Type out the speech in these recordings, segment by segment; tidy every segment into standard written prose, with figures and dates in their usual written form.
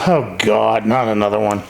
Oh God, not another one.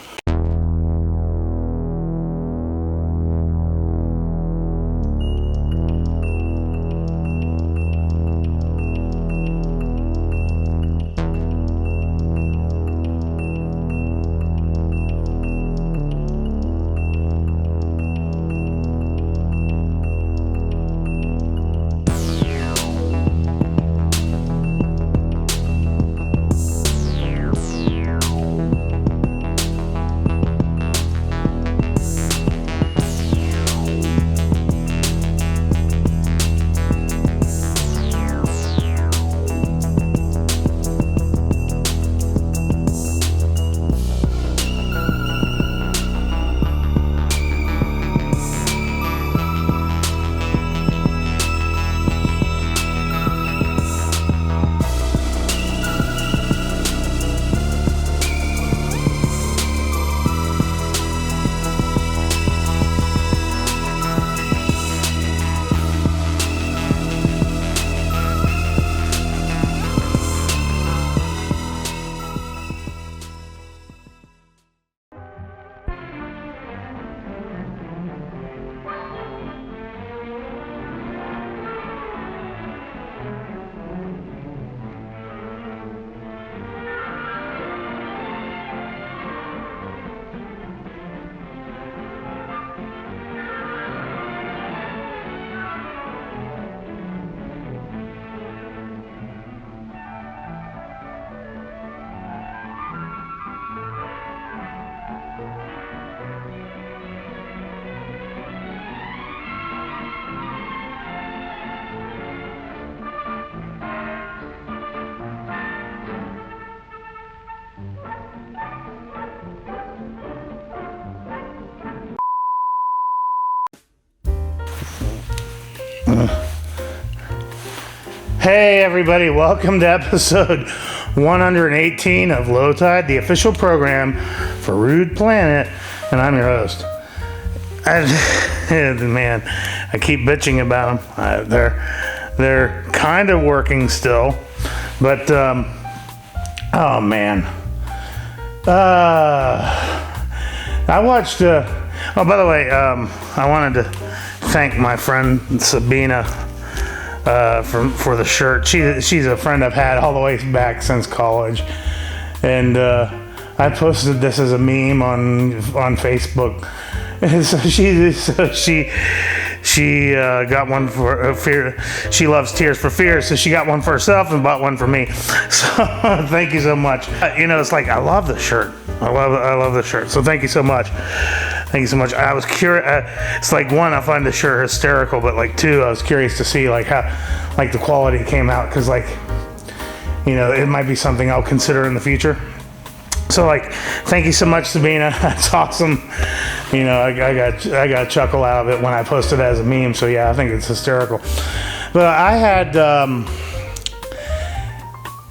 Hey everybody, welcome to episode 118 of Low Tide, the official program for Rude Planet, and I'm your host. Man, I keep bitching about them. They're kind of working still, but oh man, I watched. Oh, by the way, I wanted to thank my friend Sabina for the shirt. She's a friend I've had all the way back since college, and I posted this as a meme on Facebook. And so she got one for Fear. She loves Tears for Fears, so she got one for herself and bought one for me. So thank you so much. It's like I love the shirt. I love the shirt. So thank you so much. Thank you so much. I was curious. It's like, one, I find the shirt hysterical, but like two, I was curious to see like how like the quality came out, because like it might be something I'll consider in the future. So like, thank you so much, Sabina. That's awesome. I got a chuckle out of it when I posted it as a meme. So yeah, I think it's hysterical. But I had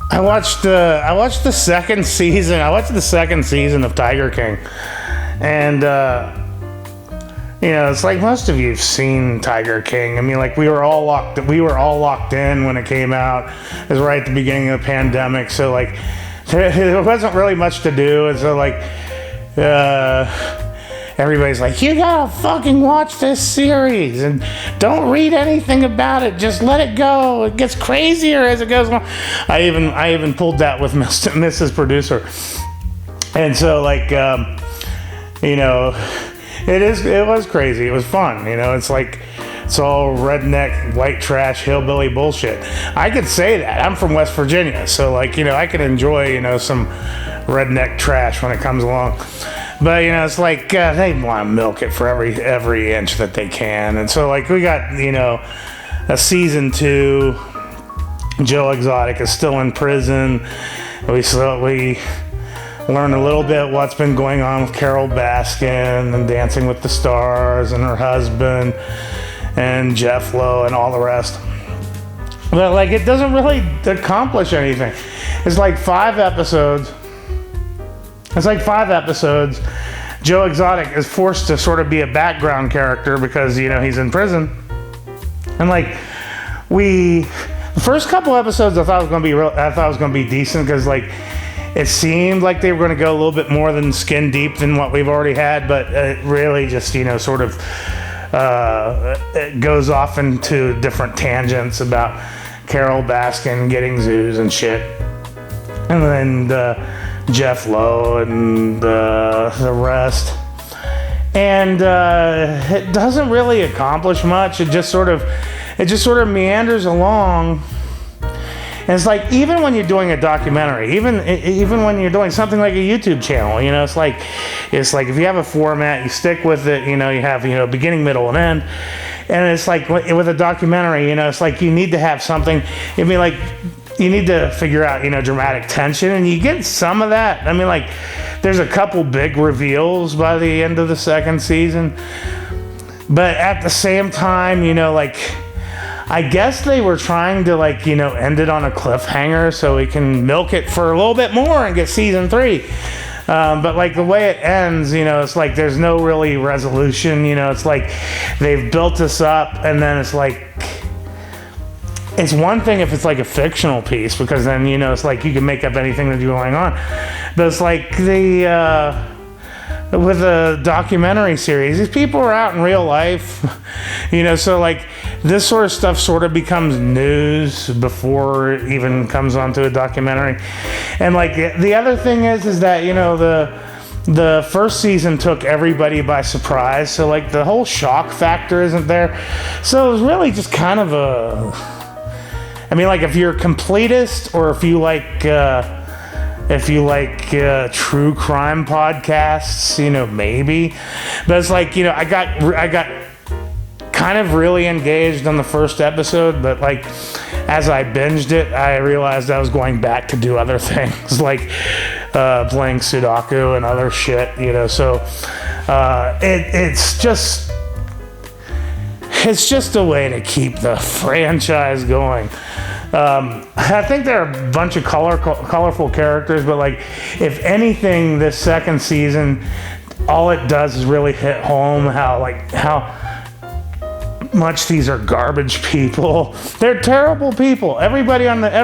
I watched the second season. I watched the second season of Tiger King, and it's like most of you've seen Tiger King. I mean, like we were all locked in when it came out. It was right at the beginning of the pandemic, so like there wasn't really much to do, and so like everybody's like, you gotta fucking watch this series and don't read anything about it, just let it go, it gets crazier as it goes along. I even pulled that with Mrs. Producer, and so like it was crazy. It was fun. It's like, it's all redneck, white trash, hillbilly bullshit. I could say that. I'm from West Virginia, so like, I could enjoy, some redneck trash when it comes along. But, it's like, they want to milk it for every inch that they can. And so like, we got, a season 2. Joe Exotic is still in prison. We learn a little bit what's been going on with Carol Baskin and Dancing with the Stars and her husband and Jeff Lowe and all the rest. But like, it doesn't really accomplish anything. It's like 5 episodes. Joe Exotic is forced to sort of be a background character because, he's in prison. And like, the first couple episodes I thought was going to be decent, because like, it seemed like they were going to go a little bit more than skin deep than what we've already had, but it really just, sort of it goes off into different tangents about Carol Baskin getting zoos and shit. And then Jeff Lowe and the rest. And it doesn't really accomplish much. It just sort of meanders along. And it's like, even when you're doing a documentary, even when you're doing something like a YouTube channel, it's like if you have a format, you stick with it, you have, beginning, middle, and end. And it's like with a documentary, it's like you need to have something. I mean, like, you need to figure out, dramatic tension, and you get some of that. I mean, like, there's a couple big reveals by the end of the second season. But at the same time, I guess they were trying to, end it on a cliffhanger so we can milk it for a little bit more and get season 3. But the way it ends, it's like there's no really resolution. It's like they've built this up, and then it's like, it's one thing if it's like a fictional piece, because then, it's like you can make up anything that's going on. But it's like with a documentary series, these people are out in real life, so this sort of stuff sort of becomes news before it even comes onto a documentary. And the other thing is that, the first season took everybody by surprise, so the whole shock factor isn't there. So it was really just kind of if you're a completist, or if you like true crime podcasts, maybe. But it's like, I got kind of really engaged on the first episode, but as I binged it, I realized I was going back to do other things, like playing Sudoku and other shit, so it's just a way to keep the franchise going. I think there are a bunch of colorful characters, but if anything, this second season, all it does is really hit home how much these are garbage people. They're terrible people. Everybody on that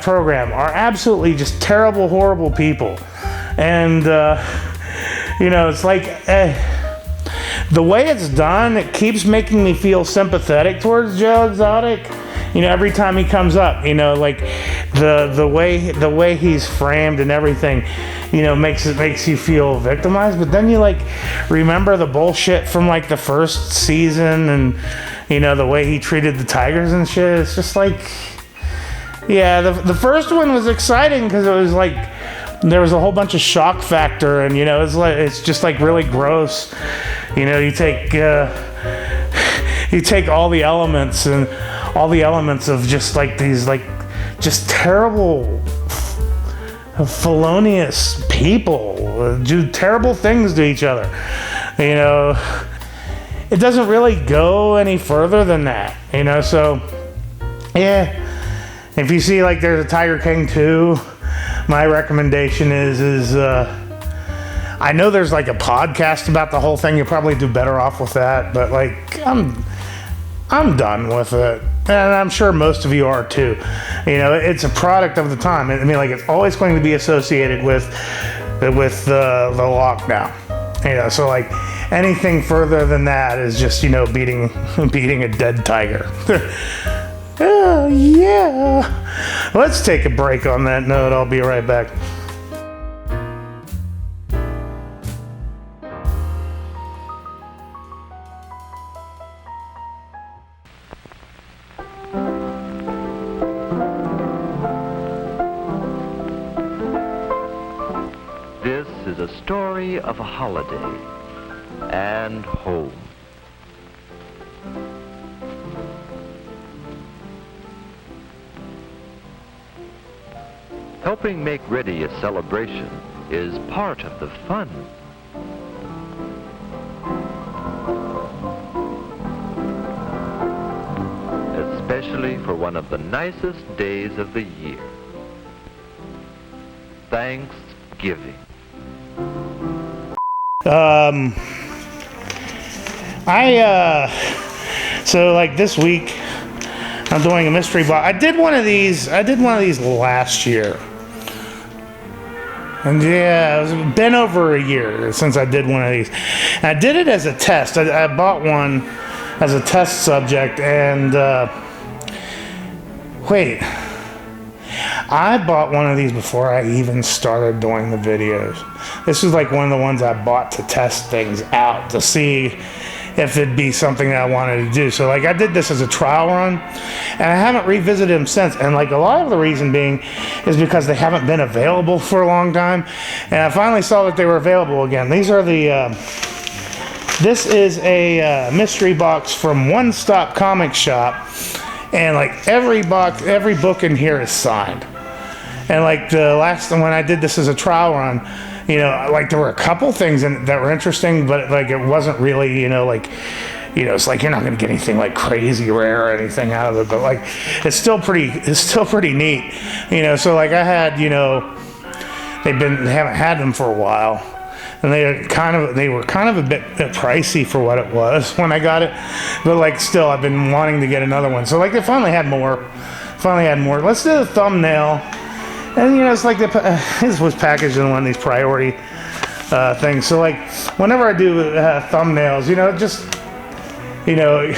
program are absolutely just terrible, horrible people. And it's like the way it's done, it keeps making me feel sympathetic towards Joe Exotic. Every time he comes up, the way he's framed and everything, makes you feel victimized. But then you remember the bullshit from the first season, and the way he treated the tigers and shit. It's just the first one was exciting because it was there was a whole bunch of shock factor, and it's just really gross. You take all the elements of just these just terrible, felonious people do terrible things to each other. It doesn't really go any further than that. So yeah, if you see there's a Tiger King 2, my recommendation is I know there's a podcast about the whole thing. You'll probably do better off with that, but I'm done with it, and I'm sure most of you are too. It's a product of the time. It's always going to be associated with the lockdown. So anything further than that is just beating a dead tiger. Yeah. Let's take a break on that note. I'll be right back. This is a story of a holiday and home. Helping make ready a celebration is part of the fun. Especially for one of the nicest days of the year, Thanksgiving. So this week I'm doing a mystery box. I did one of these last year. And yeah, it's been over a year since I did one of these. And I did it as a test. I bought one as a test subject, and wait, I bought one of these before I even started doing the videos. This is like one of the ones I bought to test things out to see if it'd be something that I wanted to do. So like I did this as a trial run, and I haven't revisited them since. And like a lot of the reason being is because they haven't been available for a long time. And I finally saw that they were available again. These are the, this is a mystery box from One Stop Comic Shop. And like every book in here is signed. And like the last time when I did this as a trial run, you know, like there were a couple things that were interesting, but like it wasn't really, you know, like, you know, it's like you're not going to get anything like crazy rare or anything out of it, but like it's still pretty neat, you know. So like I had, you know, they haven't had them for a while, and they were kind of a bit pricey for what it was when I got it, but like still I've been wanting to get another one. So like they finally had more. Let's do the thumbnail. And you know, it's like this was packaged in one of these priority things. So like, whenever I do thumbnails, you know, just, you know,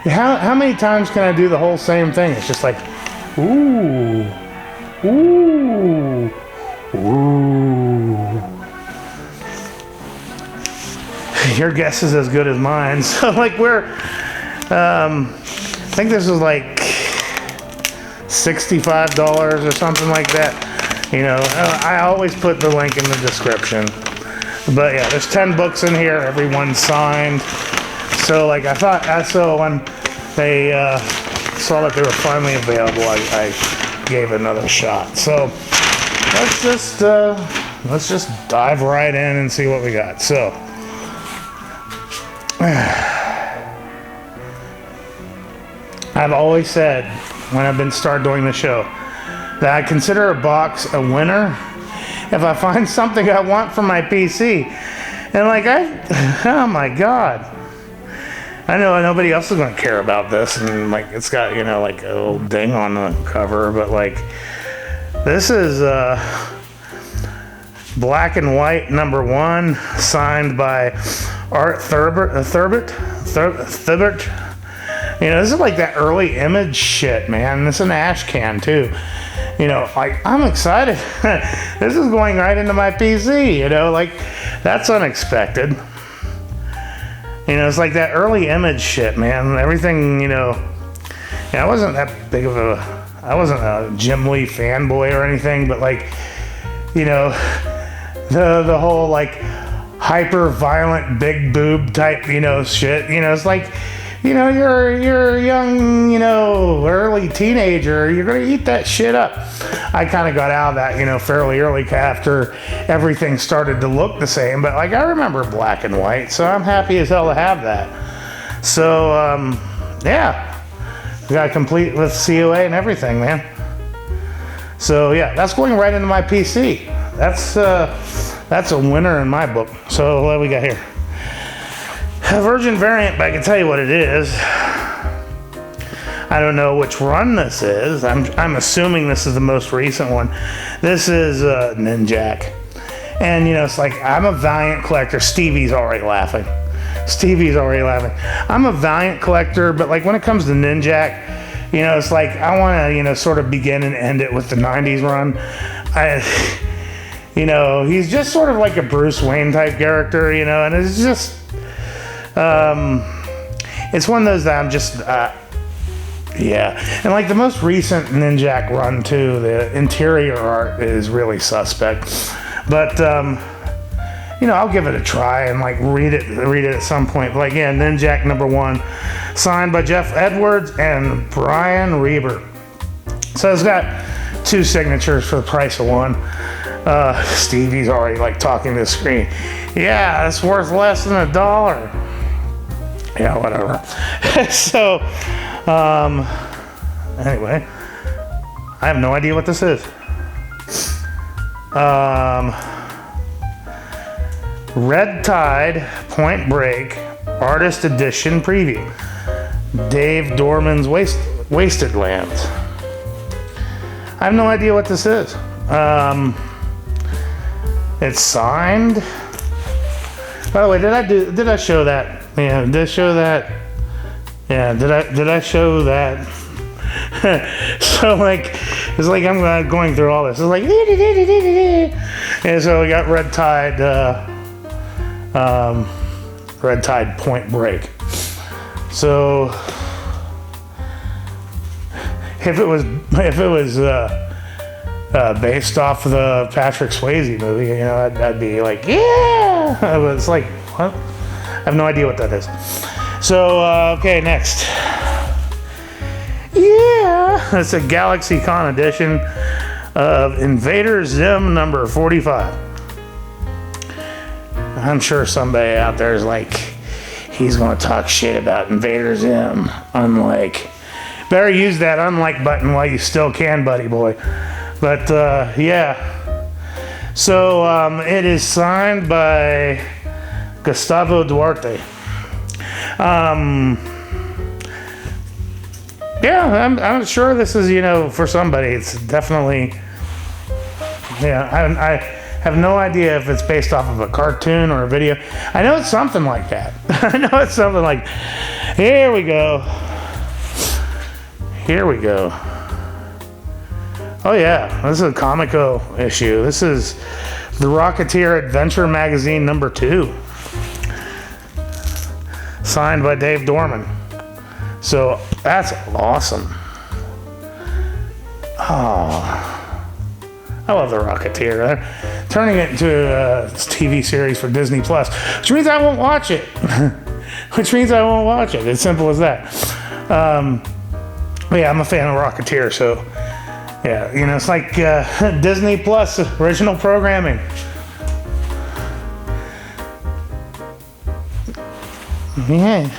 how many times can I do the whole same thing? It's just like, ooh, ooh, ooh. Your guess is as good as mine. So like I think this is like $65 or something like that. You know, I always put the link in the description. But yeah, there's 10 books in here, every one signed. So like I saw when they saw that they were finally available, I gave it another shot. So let's just dive right in and see what we got. So I've always said, when I've been started doing the show, that I consider a box a winner if I find something I want for my PC. And like oh my God, I know nobody else is going to care about this, and like it's got, you know, like a little ding on the cover, but like this is black and white #1, signed by Art Thurbert. You know, this is like that early Image shit, man. This is an ash can too. You know, like I'm excited. This is going right into my PC, you know, like that's unexpected. You know, it's like that early Image shit, man. Everything, you know, I wasn't that big of I wasn't a Jim Lee fanboy or anything, but like, you know, the whole like hyper violent big boob type, you know, shit, you know, it's like, you know, you're a young, you know, early teenager, you're gonna eat that shit up. I kind of got out of that, you know, fairly early after everything started to look the same, but like I remember black and white, so I'm happy as hell to have that. So yeah, we got complete with COA and everything, man. So yeah, that's going right into my PC. That's a winner in my book. So what do we got here? A Virgin variant, but I can tell you what it is. I don't know which run this is. I'm assuming this is the most recent one. This is Ninjak. And you know, it's like I'm a Valiant collector. Stevie's already laughing. I'm a Valiant collector, but like when it comes to Ninjak, you know, it's like I want to, you know, sort of begin and end it with the 90s run. You know, he's just sort of like a Bruce Wayne type character, you know, and it's just it's one of those that I'm just yeah. And like the most recent Ninjak run too, the interior art is really suspect, but you know, I'll give it a try and like read it at some point. But like, yeah, Ninjak #1, signed by Jeff Edwards and Brian Reber. So it's got 2 signatures for the price of 1. Stevie's already like talking to the screen. Yeah, it's worth less than $1. Yeah, whatever. So, anyway, I have no idea what this is. Red Tide Point Break Artist Edition Preview. Dave Dorman's Wasted Lands. I have no idea what this is. It's signed. By the way, did I show that? Yeah, did I show that? Yeah, did I show that? So like, it's like I'm going through all this. It's like, and so we got Red Tide Point Break. So if it was based off the Patrick Swayze movie, you know, I'd be like, yeah. But it's like, what? I have no idea what that is. So okay, next. Yeah, it's a GalaxyCon edition of Invader Zim number 45. I'm sure somebody out there is like, he's going to talk shit about Invader Zim. Unlike. Better use that unlike button while you still can, buddy boy. But yeah. So it is signed by Gustavo Duarte. Yeah, I'm sure this is, you know, for somebody, it's definitely, yeah, I have no idea if it's based off of a cartoon or a video. I know it's something like that. I know it's something like, here we go. Here we go. Oh yeah, this is a Comico issue. This is the Rocketeer Adventure Magazine number 2. Signed by Dave Dorman. So that's awesome. Oh, I love the Rocketeer. They're turning it into a TV series for Disney Plus, which means I won't watch it. Which means I won't watch it. It's simple as that. Yeah, I'm a fan of Rocketeer, so yeah, you know, it's like Disney Plus original programming. Yeah.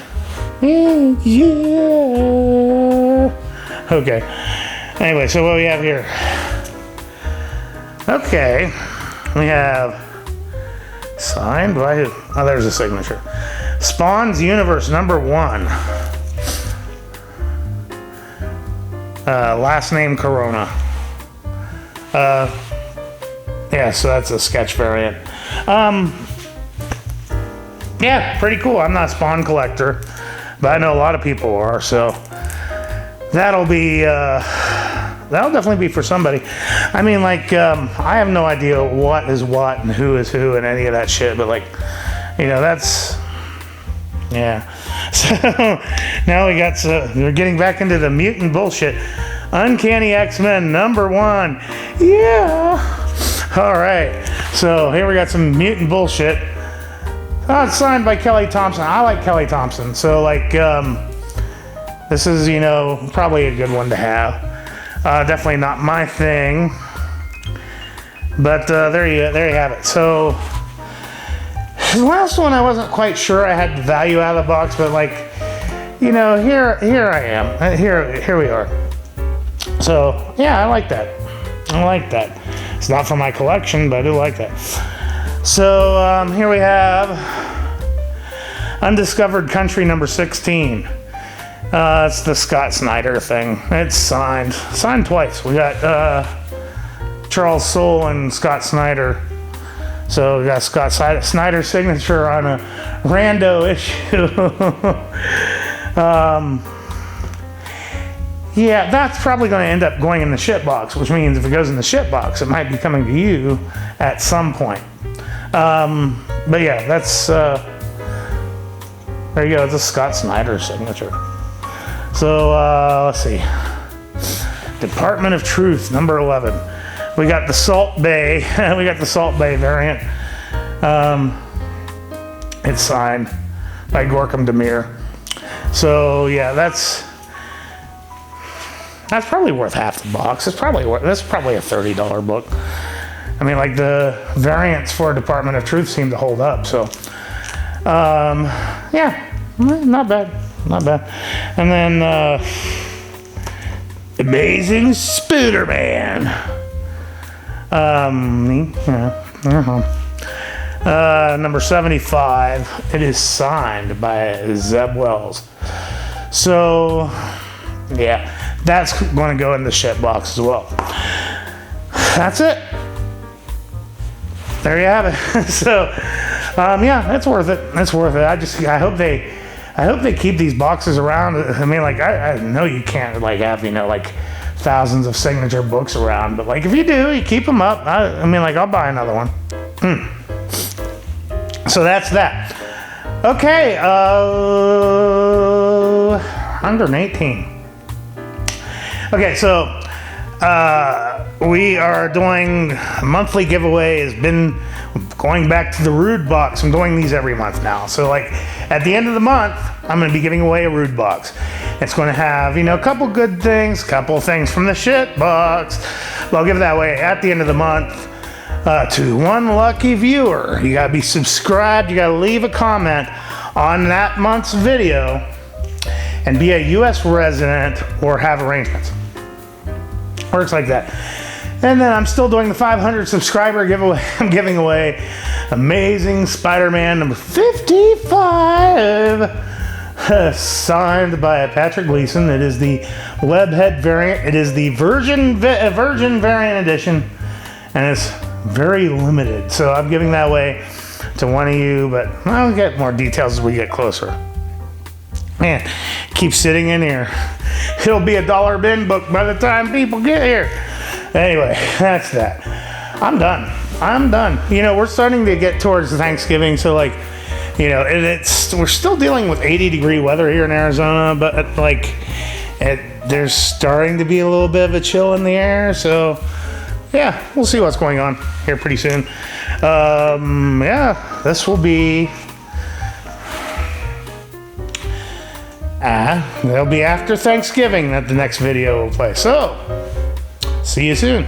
Yeah. Okay. Anyway, so what we have here? Okay. We have signed by who? Oh, there's a signature. Spawn's Universe number 1. Last name Corona. Yeah, so that's a sketch variant. Yeah, pretty cool. I'm not a Spawn collector, but I know a lot of people are, so that'll definitely be for somebody. I mean, like, I have no idea what is what and who is who and any of that shit, but like, you know, that's, yeah. So now we're getting back into the mutant bullshit. Uncanny X-Men number 1. Yeah. All right. So here we got some mutant bullshit. Oh, it's signed by Kelly Thompson. I like Kelly Thompson. So like, this is, you know, probably a good one to have. Definitely not my thing. But there you have it. So the last one I wasn't quite sure I had the value out of the box, but like, you know, here I am. Here we are. So yeah, I like that. I like that. It's not for my collection, but I do like that. So here we have Undiscovered Country number 16. It's the Scott Snyder thing. It's signed twice. We got Charles Soule and Scott Snyder. So we got Scott Snyder's signature on a rando issue. Yeah, that's probably going to end up going in the ship box, which means if it goes in the ship box, it might be coming to you at some point. But yeah, that's there you go. It's a Scott Snyder signature. So let's see. Department of Truth number 11. We got the Salt Bay. We got the Salt Bay variant. It's signed by Gorkum Demir. So yeah, that's probably worth half the box. That's probably a $30 book. I mean, like, the variants for Department of Truth seem to hold up. So yeah, not bad. And then Amazing Spider-Man. Number 75. It is signed by Zeb Wells. So yeah, that's going to go in the shit box as well. That's it. there you have it. So, yeah, it's worth it. It's worth it. I hope they keep these boxes around. I mean, like, I know you can't, like, have, you know, like, thousands of signature books around, but, like, if you do, you keep them up. I mean, like, I'll buy another one. So that's that. Okay, 118. Okay, so we are doing a monthly giveaway. Has been going back to the Rude box. I'm doing these every month now. So, like, at the end of the month, I'm going to be giving away a Rude box. It's going to have, you know, a couple good things, couple things from the shit box. But I'll give it that way at the end of the month to one lucky viewer. You got to be subscribed. You got to leave a comment on that month's video and be a U.S. resident or have arrangements. Works like that. And then I'm still doing the 500 subscriber giveaway. I'm giving away Amazing Spider-Man number 55. Signed by Patrick Gleason. It is the webhead variant. It is the Virgin variant edition, and it's very limited. So I'm giving that away to one of you, but I'll get more details as we get closer. Man, keep sitting in here. It'll be a $1 bin book by the time people get here. Anyway, that's that. I'm done. You know, we're starting to get towards Thanksgiving, so, like, you know, we're still dealing with 80-degree weather here in Arizona, but, like, there's starting to be a little bit of a chill in the air. So, yeah, we'll see what's going on here pretty soon. Yeah, this will be. It'll be after Thanksgiving that the next video will play. So, see you soon.